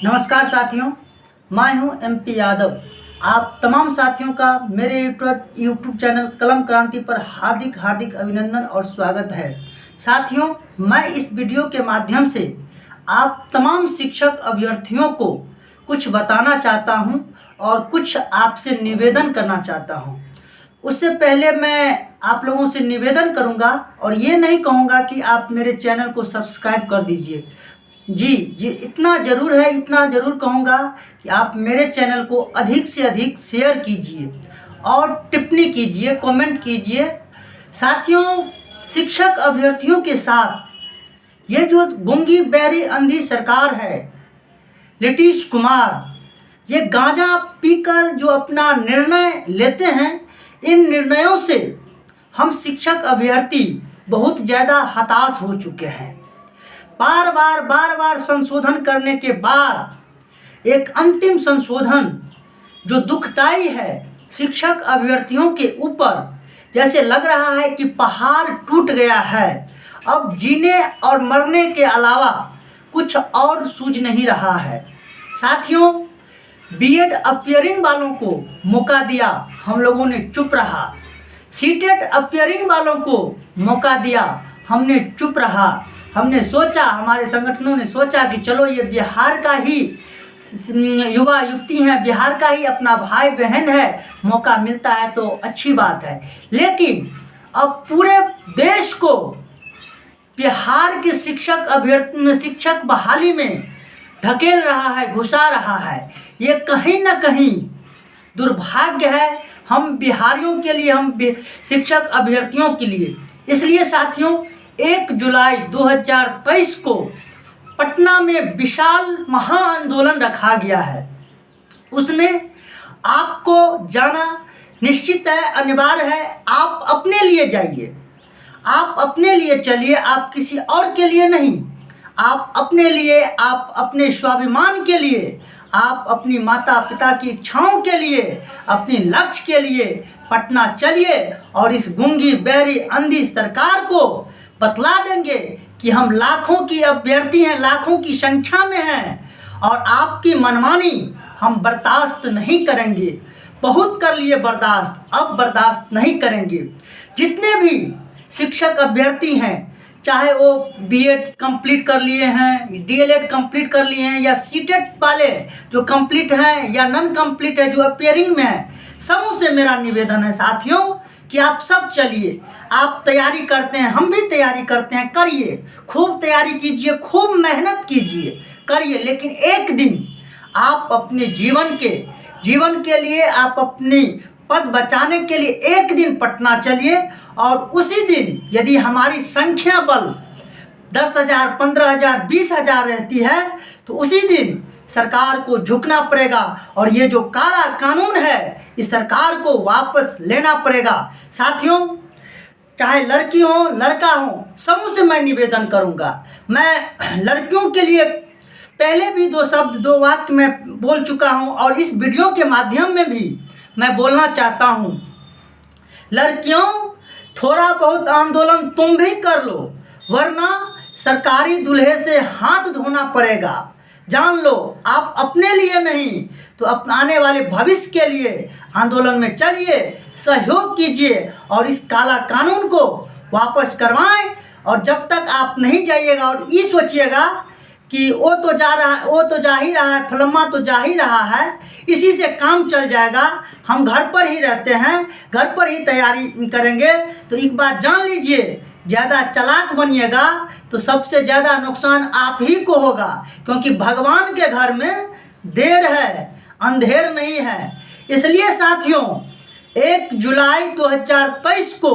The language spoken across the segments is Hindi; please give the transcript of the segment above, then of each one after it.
नमस्कार साथियों, मैं हूं MP यादव। आप तमाम साथियों का मेरे यूट्यूब चैनल कलम क्रांति पर हार्दिक हार्दिक अभिनंदन और स्वागत है। साथियों, मैं इस वीडियो के माध्यम से आप तमाम शिक्षक अभ्यर्थियों को कुछ बताना चाहता हूं और कुछ आपसे निवेदन करना चाहता हूं। उससे पहले मैं आप लोगों से निवेदन करूंगा और ये नहीं कहूँगा कि आप मेरे चैनल को सब्सक्राइब कर दीजिए। जी, इतना ज़रूर है, इतना ज़रूर कहूँगा कि आप मेरे चैनल को अधिक से अधिक शेयर कीजिए और टिप्पणी कीजिए, कमेंट कीजिए। साथियों, शिक्षक अभ्यर्थियों के साथ ये जो गूंगी बहरी अंधी सरकार है, नीतीश कुमार, ये गांजा पीकर जो अपना निर्णय लेते हैं, इन निर्णयों से हम शिक्षक अभ्यर्थी बहुत ज़्यादा हताश हो चुके हैं। बार बार संशोधन करने के बाद एक अंतिम संशोधन जो दुखदाई है, शिक्षक अभ्यर्थियों के ऊपर जैसे लग रहा है कि पहाड़ टूट गया है। अब जीने और मरने के अलावा कुछ और सूझ नहीं रहा है। साथियों, बीएड अपियरिंग वालों को मौका दिया, हम लोगों ने चुप रहा। सीटेट अपियरिंग वालों को मौका दिया, हमने चुप रहा। हमने सोचा, हमारे संगठनों ने सोचा कि चलो ये बिहार का ही युवा युवती हैं, बिहार का ही अपना भाई बहन है, मौका मिलता है तो अच्छी बात है। लेकिन अब पूरे देश को बिहार के शिक्षक बहाली में ढकेल रहा है, घुसा रहा है। ये कहीं ना कहीं दुर्भाग्य है हम बिहारियों के लिए, हम शिक्षक अभ्यर्थियों के लिए। इसलिए साथियों, 1 जुलाई 2023 को पटना में विशाल महाआंदोलन रखा गया है। उसमें आपको जाना निश्चित है, अनिवार्य है। आप अपने लिए जाइए, आप अपने लिए चलिए, आप किसी और के लिए नहीं। आप अपने लिए, आप अपने स्वाभिमान के लिए, आप अपनी माता पिता की इच्छाओं के लिए, अपनी लक्ष्य के लिए पटना चलिए और इस गूंगी बहरी अंधी सरकार को बतला देंगे कि हम लाखों की अभ्यर्थी हैं, लाखों की संख्या में हैं और आपकी मनमानी हम बर्दाश्त नहीं करेंगे। बहुत कर लिए बर्दाश्त, अब बर्दाश्त नहीं करेंगे। जितने भी शिक्षक अभ्यर्थी हैं, चाहे वो बीएड कंप्लीट कर लिए हैं, डीएलएड कंप्लीट कर लिए हैं, या सीटेट वाले जो कंप्लीट हैं या नॉन कंप्लीट है, जो अपियरिंग में है, सबों से मेरा निवेदन है साथियों कि आप सब चलिए। आप तैयारी करते हैं, हम भी तैयारी करते हैं, करिए, खूब तैयारी कीजिए, खूब मेहनत कीजिए, करिए। लेकिन एक दिन आप अपने जीवन के लिए, आप अपनी पद बचाने के लिए एक दिन पटना चलिए और उसी दिन यदि हमारी संख्या बल 10,000, 15,000, 20,000 रहती है तो उसी दिन सरकार को झुकना पड़ेगा और ये जो काला कानून है, इस सरकार को वापस लेना पड़ेगा। साथियों, चाहे लड़की हो लड़का हो, सबों से मैं निवेदन करूंगा। मैं लड़कियों के लिए पहले भी 2 शब्द 2 वाक्य मैं बोल चुका हूं और इस वीडियो के माध्यम में भी मैं बोलना चाहता हूं। लड़कियों, थोड़ा बहुत आंदोलन तुम भी कर लो, वरना सरकारी दूल्हे से हाथ धोना पड़ेगा। जान लो, आप अपने लिए नहीं तो आने वाले भविष्य के लिए आंदोलन में चलिए, सहयोग कीजिए और इस काला कानून को वापस करवाएं। और जब तक आप नहीं जाइएगा और ये सोचिएगा कि वो तो जा रहा है, वो तो जा ही रहा है, फलम्मा तो जा ही रहा है, इसी से काम चल जाएगा, हम घर पर ही रहते हैं, घर पर ही तैयारी करेंगे, तो एक बात जान लीजिए, ज़्यादा चालाक बनिएगा तो सबसे ज़्यादा नुकसान आप ही को होगा। क्योंकि भगवान के घर में देर है, अंधेर नहीं है। इसलिए साथियों, 1 जुलाई 2023 को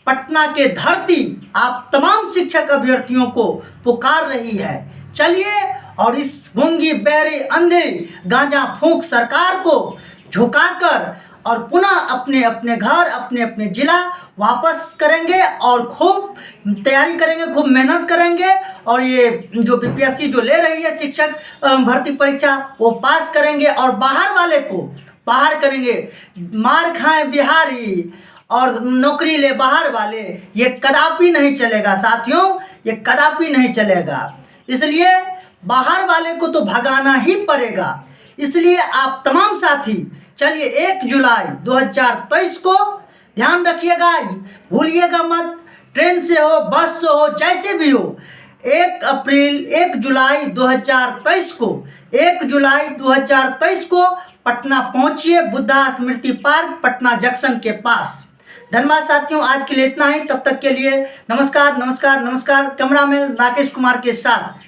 पटना के धरती आप तमाम शिक्षक अभ्यर्थियों को पुकार रही है। चलिए और इस गूंगी बहरे अंधे गांजा फूंक सरकार को झुकाकर और पुनः अपने अपने घर, अपने अपने जिला वापस करेंगे और खूब तैयारी करेंगे, खूब मेहनत करेंगे और ये जो बीपीएससी जो ले रही है शिक्षक भर्ती परीक्षा, वो पास करेंगे और बाहर वाले को बाहर करेंगे। मार खाए बिहारी और नौकरी ले बाहर वाले, ये कदापि नहीं चलेगा साथियों, ये कदापि नहीं चलेगा। इसलिए बाहर वाले को तो भगाना ही पड़ेगा। इसलिए आप तमाम साथी चलिए 1 जुलाई 2023 को ध्यान रखिएगा, भूलिएगा मत। ट्रेन से हो, बस से हो, जैसे भी हो, 1 जुलाई 2023 को 1 जुलाई 2023 को पटना पहुंचिए, बुद्धा स्मृति पार्क, पटना जंक्शन के पास। धन्यवाद साथियों, आज के लिए इतना ही। तब तक के लिए नमस्कार नमस्कार नमस्कार। कैमरामैन राकेश कुमार के साथ।